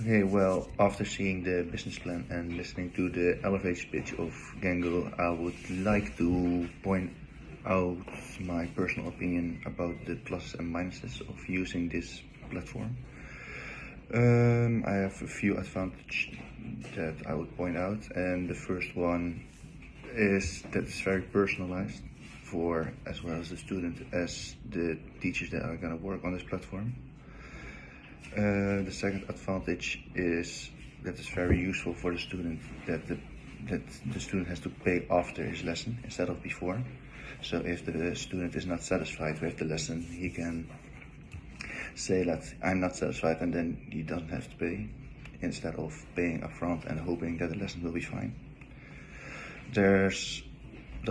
Okay, well, after seeing the business plan and listening to the elevator pitch of Gengo, I would like to point out my personal opinion about the pluses and minuses of using this platform. I have a few advantages that I would point out, and the first one is that it's very personalized for as well as the student as the teachers that are going to work on this platform. The second advantage is that it's very useful for the student that the student has to pay after his lesson instead of before. So if the student is not satisfied with the lesson, he can say that I'm not satisfied, and then he doesn't have to pay instead of paying upfront and hoping that the lesson will be fine. There's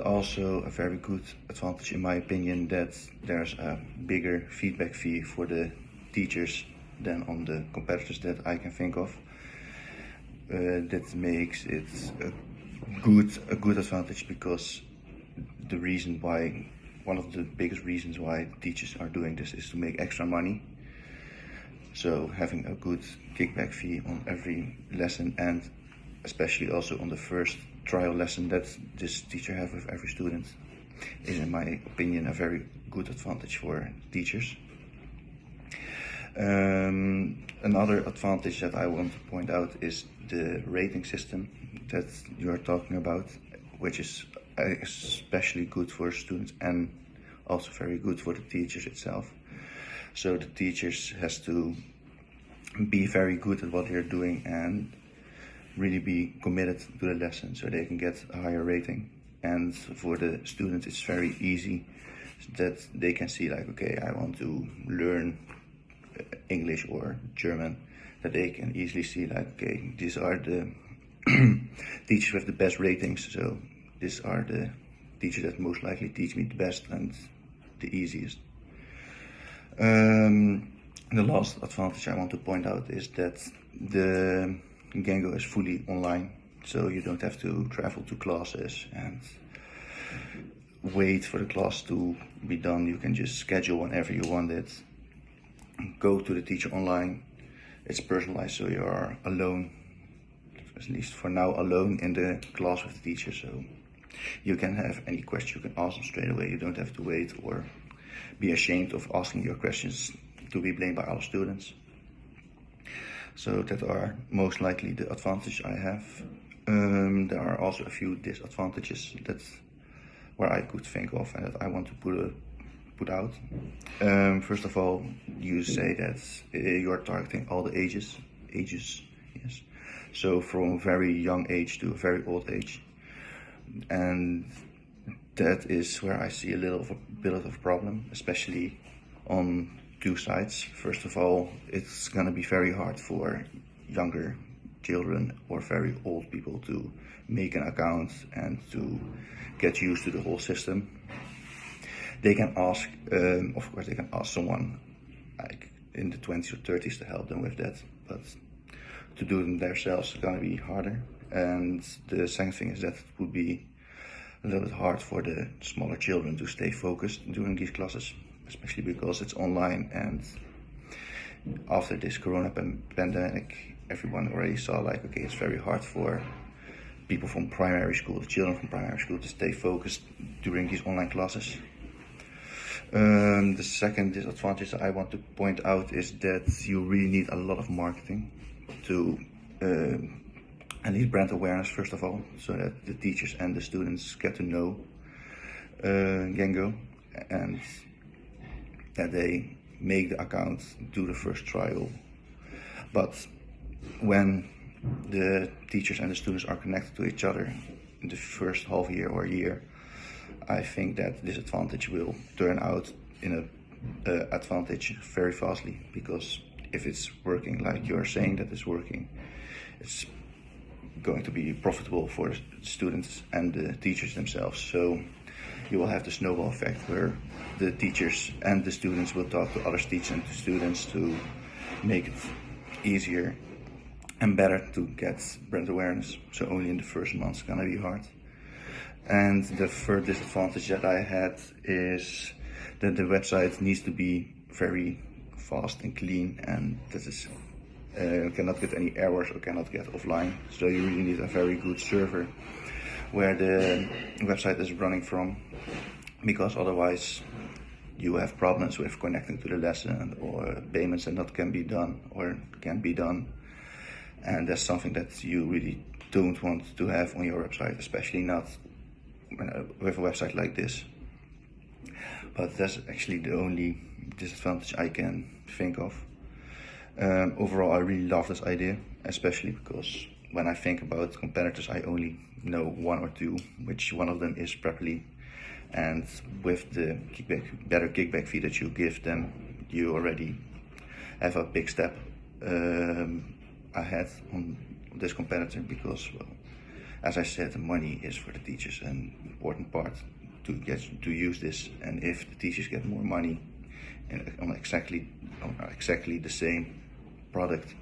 also a very good advantage in my opinion that there's a bigger feedback fee for the teachers than on the competitors that I can think of. That makes it a good advantage, because one of the biggest reasons why teachers are doing this is to make extra money. So having a good kickback fee on every lesson, and especially also on the first trial lesson that this teacher have with every student, is in my opinion a very good advantage for teachers. Another advantage that I want to point out is the rating system that you are talking about, which is especially good for students and also very good for the teachers itself. So the teachers has to be very good at what they're doing and really be committed to the lesson so they can get a higher rating. And for the students it's very easy that they can see like, okay, I want to learn English or German, that they can easily see like, okay, these are the teachers with the best ratings, so these are the teachers that most likely teach me the best and the easiest. The last advantage I want to point out is that the Gengo is fully online, so you don't have to travel to classes and wait for the class to be done. You can just schedule whenever you want it, go to the teacher online. It's personalized, so you are alone, at least for now, alone in the class with the teacher, so you can have any question, you can ask them straight away. You don't have to wait or be ashamed of asking your questions to be blamed by other students. So that are most likely the advantages I have. There are also a few disadvantages where I could think of and that I want to put out. First of all, you say that you're targeting all the ages, yes. So from a very young age to a very old age. And that is where I see a bit of a problem, especially on two sides. First of all, it's gonna be very hard for younger children or very old people to make an account and to get used to the whole system. They can ask, of course, they can ask someone like in the 20s or 30s to help them with that, but to do them themselves is gonna be harder. And the second thing is that it would be a little bit hard for the smaller children to stay focused during these classes, especially because it's online. And after this corona pandemic, everyone already saw like, okay, it's very hard for people from primary school, children from primary school, to stay focused during these online classes. The second disadvantage that I want to point out is that you really need a lot of marketing to I need brand awareness, first of all, so that the teachers and the students get to know Gengo, and that they make the account, do the first trial. But when the teachers and the students are connected to each other in the first half year or year, I think that this advantage will turn out in an advantage very fastly, because if it's working like you're saying that it's working, it's going to be profitable for the students and the teachers themselves. So you will have the snowball effect where the teachers and the students will talk to other teachers and to students to make it easier and better to get brand awareness. So only in the first month it's gonna be hard. And the third disadvantage that I had is that the website needs to be very fast and clean, and that is cannot get any errors or cannot get offline. So you really need a very good server where the website is running from, because otherwise you have problems with connecting to the lesson, or payments that not can be done or can be done. And that's something that you really don't want to have on your website, especially not with a website like this. But that's actually the only disadvantage I can think of. Overall, I really love this idea, especially because when I think about competitors, I only know one or two, which one of them is Preply. And with the better kickback fee that you give them, you already have a big step ahead on this competitor, because, well, as I said, the money is for the teachers an important part to use this. And if the teachers get more money on exactly the same product,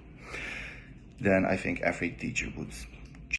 then I think every teacher would